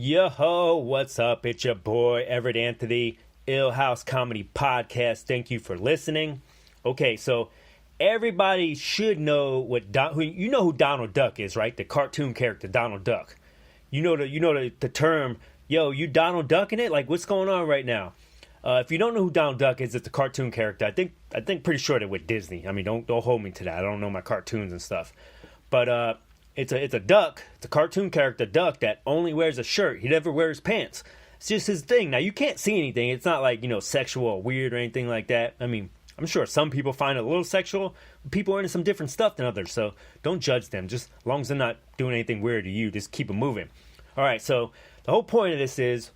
Yo, what's up? It's your boy, Everett Anthony, Ill House Comedy Podcast. Thank you for listening. Okay, so everybody should know who Donald Duck is, right? The cartoon character, Donald Duck. You know the term, yo, you Donald Ducking it? Like, what's going on right now? If you don't know who Donald Duck is, it's a cartoon character. I think pretty sure they're with Disney. I mean, don't hold me to that. I don't know my cartoons and stuff. But it's a duck. It's a cartoon character duck that only wears a shirt. He never wears pants. It's just his thing. Now, you can't see anything. It's not like, sexual or weird or anything like that. I mean, I'm sure some people find it a little sexual. People are into some different stuff than others. So don't judge them. Just as long as they're not doing anything weird to you, just keep it moving. All right, so the whole point of this is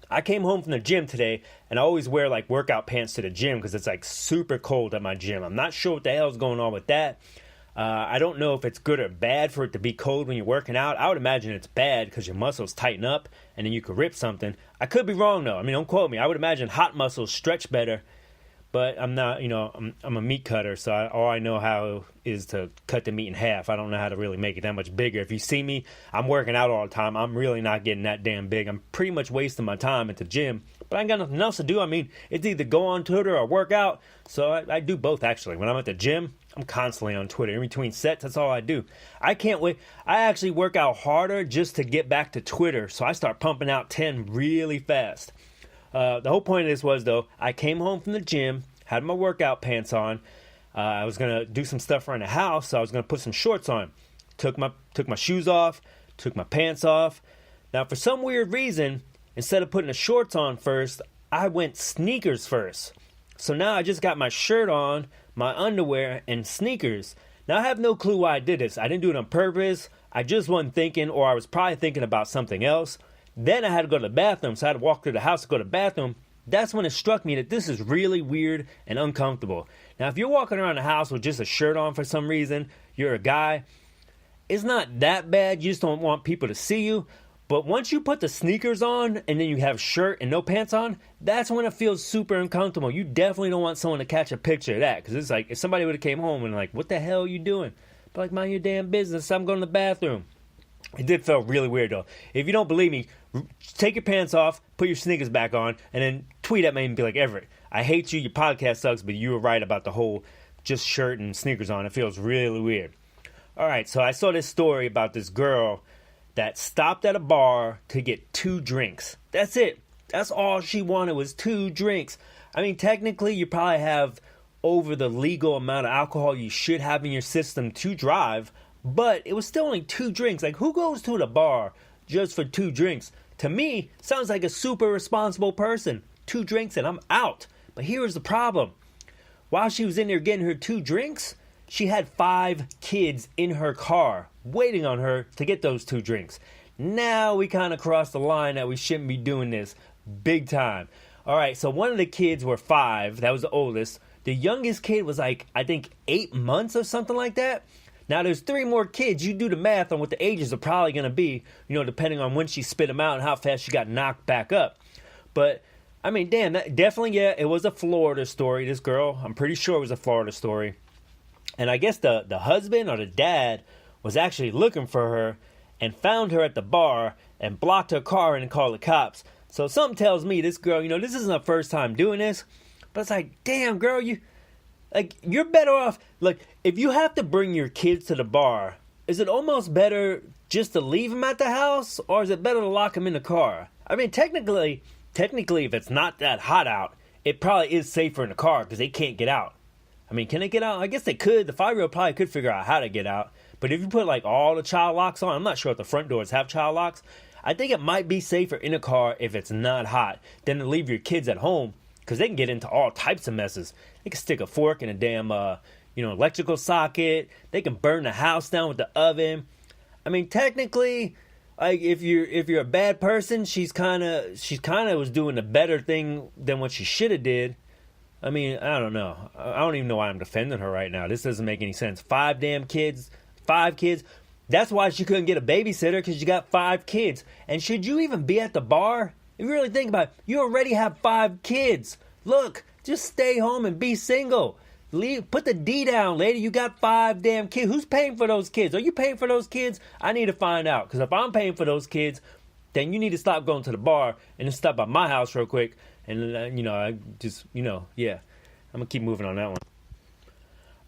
I came home from the gym today, and I always wear like workout pants to the gym because it's like super cold at my gym. I'm not sure what the hell is going on with that. I don't know if it's good or bad for it to be cold when you're working out. I would imagine it's bad because your muscles tighten up and then you could rip something. I could be wrong though. I mean, don't quote me. I would imagine hot muscles stretch better, but I'm not, I'm a meat cutter, so all I know how is to cut the meat in half. I don't know how to really make it that much bigger. If you see me, I'm working out all the time. I'm really not getting that damn big. I'm pretty much wasting my time at the gym, but I ain't got nothing else to do. I mean, it's either go on Twitter or work out, so I do both actually. When I'm at the gym, I'm constantly on Twitter. In between sets, that's all I do. I can't wait. I actually work out harder just to get back to Twitter, so I start pumping out 10 really fast. The whole point of this was, though, I came home from the gym, had my workout pants on. I was going to do some stuff around the house, so I was going to put some shorts on. Took my shoes off, took my pants off. Now, for some weird reason, instead of putting the shorts on first, I went sneakers first. So now I just got my shirt on, my underwear, and sneakers. Now, I have no clue why I did this. I didn't do it on purpose. I just wasn't thinking, or I was probably thinking about something else. Then I had to go to the bathroom, so I had to walk through the house to go to the bathroom. That's when it struck me that this is really weird and uncomfortable. Now, if you're walking around the house with just a shirt on for some reason, you're a guy, it's not that bad. You just don't want people to see you. But once you put the sneakers on and then you have shirt and no pants on, that's when it feels super uncomfortable. You definitely don't want someone to catch a picture of that. Because it's like, if somebody would have came home and like, what the hell are you doing? But like, mind your damn business. I'm going to the bathroom. It did feel really weird though. If you don't believe me, take your pants off, put your sneakers back on, and then tweet at me and be like, Everett, I hate you, your podcast sucks, but you were right about the whole just shirt and sneakers on. It feels really weird. All right, so I saw this story about this girl that stopped at a bar to get 2 drinks. That's it. That's all she wanted was 2 drinks. I mean, technically, you probably have over the legal amount of alcohol you should have in your system to drive, but it was still only 2 drinks. Like, who goes to the bar just for 2 drinks? To me, sounds like a super responsible person. 2 drinks and I'm out. But here's the problem. While she was in there getting her 2 drinks, she had 5 kids in her car waiting on her to get those 2 drinks. Now we kind of crossed the line that we shouldn't be doing this big time. All right, so one of the kids were 5. That was the oldest. The youngest kid was like, I think 8 months or something like that. Now, there's 3 more kids. You do the math on what the ages are probably going to be, depending on when she spit them out and how fast she got knocked back up. But, I mean, damn, that, definitely, yeah, it was a Florida story. This girl, I'm pretty sure it was a Florida story. And I guess the husband or the dad was actually looking for her and found her at the bar and blocked her car in and called the cops. So something tells me this girl, this isn't her first time doing this. But it's like, damn, girl, you're better off. Like, if you have to bring your kids to the bar, is it almost better just to leave them at the house? Or is it better to lock them in the car? I mean, technically, if it's not that hot out, it probably is safer in the car because they can't get out. I mean, can they get out? I guess they could. The 5-year-old probably could figure out how to get out. But if you put, like, all the child locks on, I'm not sure if the front doors have child locks. I think it might be safer in a car if it's not hot than to leave your kids at home because they can get into all types of messes. They can stick a fork in a damn, electrical socket. They can burn the house down with the oven. I mean, technically, like, if you're a bad person, she's kind of was doing the better thing than what she should have did. I mean, I don't know. I don't even know why I'm defending her right now. This doesn't make any sense. 5 damn kids. 5 kids. That's why she couldn't get a babysitter, because you got 5 kids. And should you even be at the bar? If you really think about it, you already have 5 kids. Look, just stay home and be single. Put the D down, lady. You got 5 damn kids. Who's paying for those kids? Are you paying for those kids? I need to find out, because if I'm paying for those kids, then you need to stop going to the bar and just stop by my house real quick. And, I just, yeah. I'm going to keep moving on that one.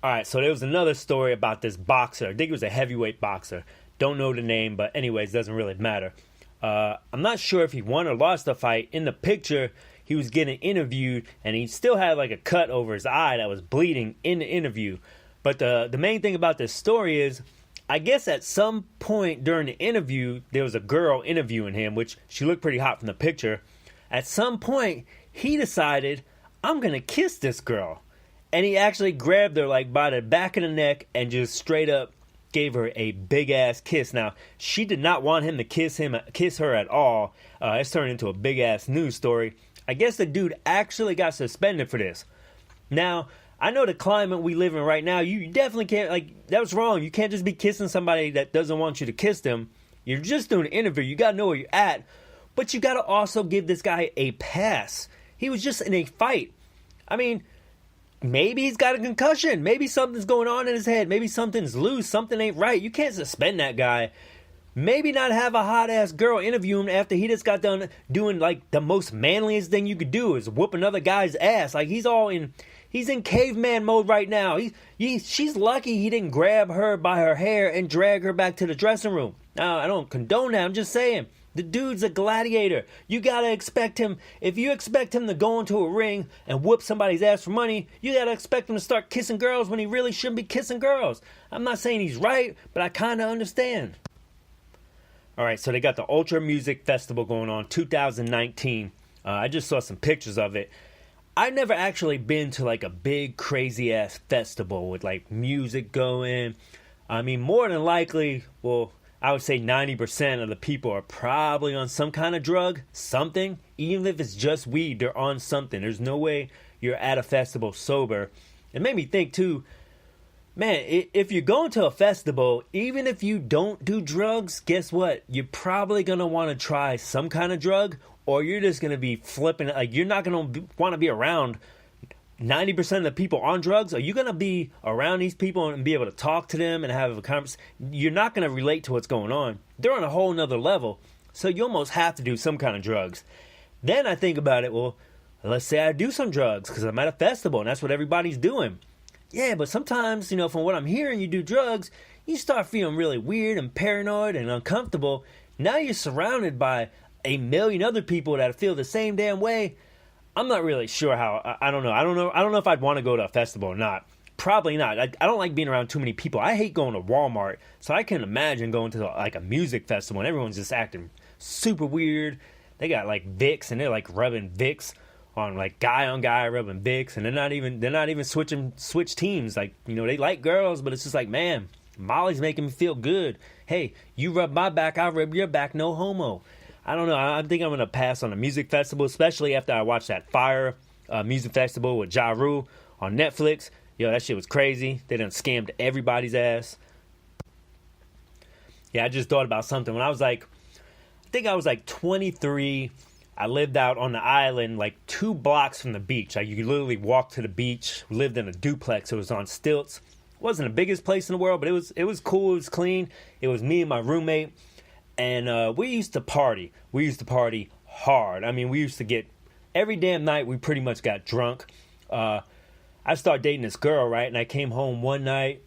All right, so there was another story about this boxer. I think it was a heavyweight boxer. Don't know the name, but anyways, doesn't really matter. I'm not sure if he won or lost the fight. In the picture, he was getting interviewed, and he still had like a cut over his eye that was bleeding in the interview. But the main thing about this story is, I guess at some point during the interview, there was a girl interviewing him, which she looked pretty hot from the picture. At some point, he decided, I'm going to kiss this girl. And he actually grabbed her like by the back of the neck and just straight up gave her a big ass kiss. Now, she did not want him to kiss her at all. It's turned into a big ass news story. I guess the dude actually got suspended for this. Now, I know the climate we live in right now, you definitely can't, like, that was wrong. You can't just be kissing somebody that doesn't want you to kiss them. You're just doing an interview. You got to know where you're at. But you got to also give this guy a pass. He was just in a fight. I mean, maybe he's got a concussion. Maybe something's going on in his head. Maybe something's loose. Something ain't right. You can't suspend that guy. Maybe not have a hot-ass girl interview him after he just got done doing, like, the most manliest thing you could do is whoop another guy's ass. Like, he's in caveman mode right now. She's lucky he didn't grab her by her hair and drag her back to the dressing room. Now, I don't condone that. I'm just saying. The dude's a gladiator. You gotta expect him. If you expect him to go into a ring and whoop somebody's ass for money, you gotta expect him to start kissing girls when he really shouldn't be kissing girls. I'm not saying he's right, but I kinda understand. Alright, so they got the Ultra Music Festival going on, 2019. I just saw some pictures of it. I've never actually been to like a big crazy ass festival with like music going. I mean, more than likely, well, I would say 90% of the people are probably on some kind of drug, something. Even if it's just weed, they're on something. There's no way you're at a festival sober. It made me think too, man, if you're going to a festival, even if you don't do drugs, guess what? You're probably going to want to try some kind of drug, or you're just going to be flipping. Like, you're not going to want to be around 90% of the people on drugs. Are you going to be around these people and be able to talk to them and have a conversation? You're not going to relate to what's going on. They're on a whole nother level. So you almost have to do some kind of drugs. Then I think about it, well, let's say I do some drugs because I'm at a festival and that's what everybody's doing. Yeah, but sometimes, from what I'm hearing, you do drugs, you start feeling really weird and paranoid and uncomfortable. Now you're surrounded by a million other people that feel the same damn way. I'm not really sure how. I don't know. I don't know if I'd want to go to a festival or not. Probably not. I don't like being around too many people. I hate going to Walmart, so I can imagine going to like a music festival and everyone's just acting super weird. They got like Vicks and they're like rubbing Vicks on like guy on guy rubbing Vicks, and they're not even switch teams. Like, they like girls, but it's just like, man, Molly's making me feel good. Hey, you rub my back, I'll rub your back. No homo. I don't know. I think I'm going to pass on a music festival, especially after I watched that Fire music festival with Ja Rule on Netflix. Yo, that shit was crazy. They done scammed everybody's ass. Yeah, I just thought about something. When I was like, I think I was like 23. I lived out on the island like 2 blocks from the beach. Like, you could literally walk to the beach. We lived in a duplex. It was on stilts. It wasn't the biggest place in the world, but it was cool. It was clean. It was me and my roommate. And we used to party. We used to party hard. I mean, we used to get, every damn night we pretty much got drunk. I started dating this girl, right? And I came home one night,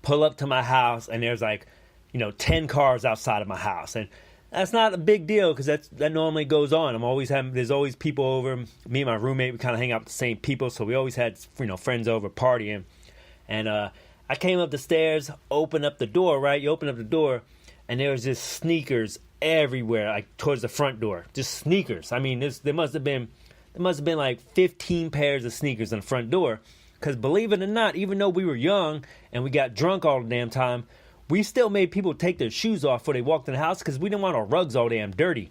pull up to my house, and there's like, 10 cars outside of my house. And that's not a big deal because that normally goes on. There's always people over. Me and my roommate, we kind of hang out with the same people. So we always had, friends over partying. And I came up the stairs, opened up the door, right? You open up the door. And there was just sneakers everywhere, like towards the front door. Just sneakers. I mean, there must have been like 15 pairs of sneakers in the front door. Because believe it or not, even though we were young and we got drunk all the damn time, we still made people take their shoes off before they walked in the house because we didn't want our rugs all damn dirty.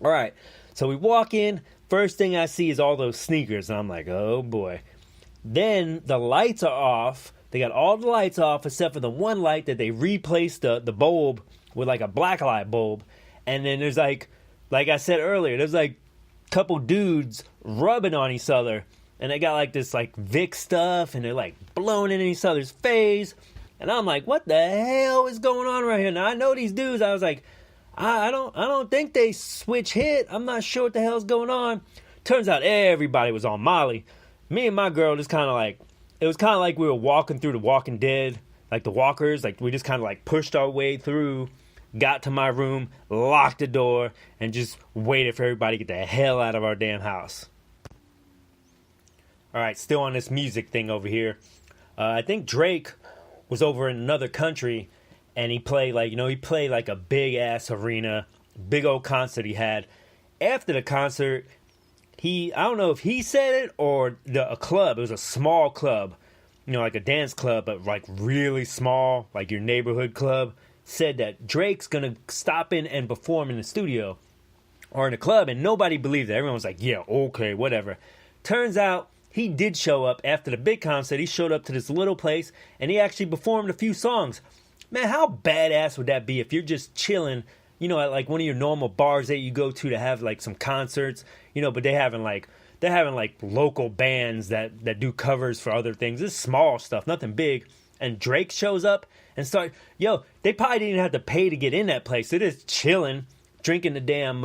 All right, so we walk in. First thing I see is all those sneakers. And I'm like, oh boy. Then the lights are off. They got all the lights off except for the one light that they replaced the bulb with like a black light bulb. And then there's like I said earlier, there's like a couple dudes rubbing on each other. And they got like this like Vic stuff and they're like blowing in each other's face. And I'm like, what the hell is going on right here? Now I know these dudes. I I don't think they switch hit. I'm not sure what the hell's going on. Turns out everybody was on Molly. Me and my girl just kind of like, it was kind of like we were walking through The Walking Dead, like the walkers. Like we just kind of like pushed our way through, got to my room, locked the door, and just waited for everybody to get the hell out of our damn house. All right, still on this music thing over here. I think Drake was over in another country, and he played like a big ass arena, big old concert he had. After the concert, I don't know if he said it or a club. It was a small club, like a dance club, but like really small, like your neighborhood club. Said that Drake's gonna stop in and perform in the studio or in the club, and nobody believed it. Everyone was like, yeah, okay, whatever. Turns out he did show up after the big concert. He showed up to this little place, and he actually performed a few songs. Man, how badass would that be if you're just chilling, at like one of your normal bars that you go to have like some concerts, but they're having like local bands that do covers for other things. This is small stuff, nothing big. And Drake shows up and they probably didn't have to pay to get in that place. They're just chilling, drinking the damn,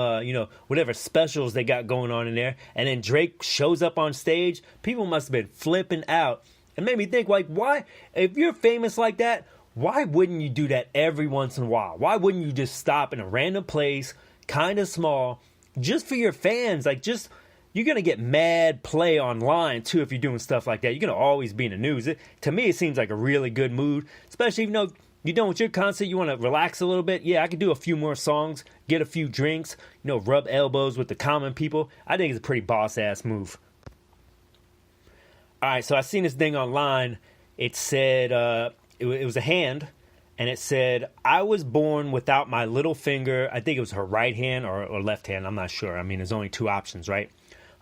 whatever specials they got going on in there. And then Drake shows up on stage. People must have been flipping out. It made me think, like, why, if you're famous like that, why wouldn't you do that every once in a while? Why wouldn't you just stop in a random place, kind of small, just for your fans? Like, you're going to get mad play online, too, if you're doing stuff like that. You're going to always be in the news. To me, it seems like a really good mood, especially if you're done with your concert, you want to relax a little bit. Yeah, I could do a few more songs, get a few drinks, rub elbows with the common people. I think it's a pretty boss-ass move. All right, so I seen this thing online. It said, it was a hand, and it said, I was born without my little finger. I think it was her right hand or left hand. I'm not sure. I mean, there's only two options, right?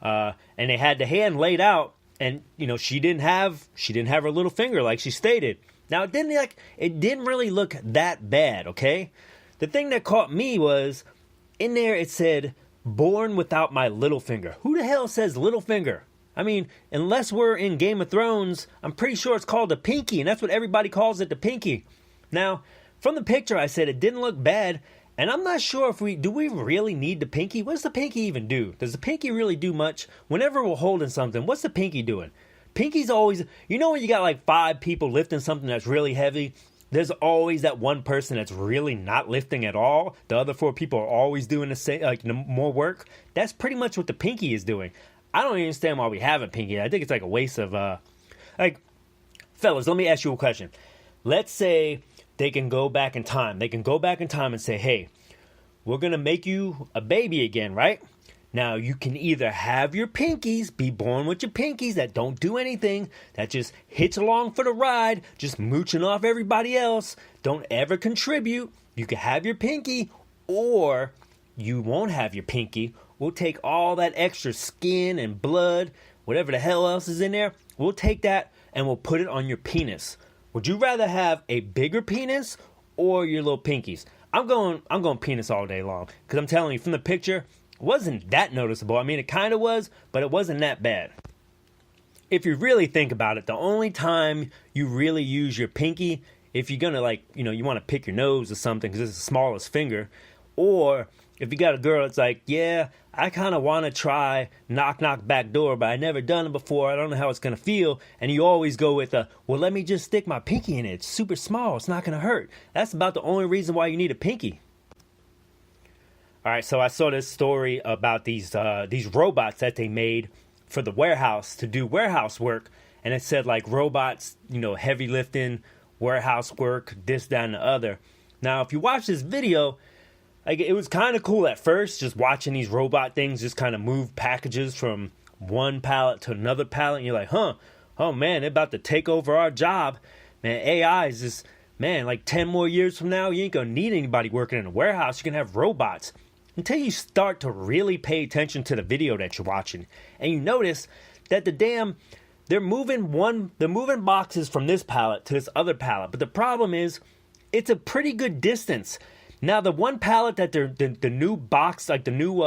And they had the hand laid out, and she didn't have her little finger like she stated. Now it didn't really look that bad, okay? The thing that caught me was in there it said born without my little finger. Who the hell says little finger? I mean, unless we're in Game of Thrones, I'm pretty sure it's called the pinky, and that's what everybody calls it, the pinky. Now, from the picture I said it didn't look bad. And I'm not sure if we really need the pinky? What does the pinky even do? Does the pinky really do much? Whenever we're holding something, what's the pinky doing? Pinky's always, when you got like 5 people lifting something that's really heavy, there's always that one person that's really not lifting at all. The other 4 people are always doing the same, more work. That's pretty much what the pinky is doing. I don't understand why we have a pinky. I think it's like a waste of, fellas, let me ask you a question. Let's say they can go back in time. They can go back in time and say, hey, we're going to make you a baby again, right? Now, you can either have your pinkies, be born with your pinkies that don't do anything, that just hitch along for the ride, just mooching off everybody else, don't ever contribute. You can have your pinky, or you won't have your pinky. We'll take all that extra skin and blood, whatever the hell else is in there, we'll take that and we'll put it on your penis. Would you rather have a bigger penis or your little pinkies? I'm going penis all day long, because I'm telling you, from the picture, it wasn't that noticeable. I mean, it kind of was, but it wasn't that bad. If you really think about it, the only time you really use your pinky, if you're going to you want to pick your nose or something because it's the smallest finger, or if you got a girl that's like, yeah, I kind of want to try knock back door, but I never done it before. I don't know how it's going to feel. And you always go with well, let me just stick my pinky in it. It's super small. It's not going to hurt. That's about the only reason why you need a pinky. All right, so I saw this story about these robots that they made for the warehouse to do warehouse work. And it said like robots, heavy lifting, warehouse work, this, that, and the other. Now, if you watch this video, it was kind of cool at first, just watching these robot things just kind of move packages from one pallet to another pallet. And you're like, oh man, they're about to take over our job. Man, AI is just, like 10 more years from now, you ain't going to need anybody working in a warehouse. You're going to have robots. Until you start to really pay attention to the video that you're watching. And you notice that they're moving boxes from this pallet to this other pallet. But the problem is, it's a pretty good distance. Now, the one pallet that the new box, like the new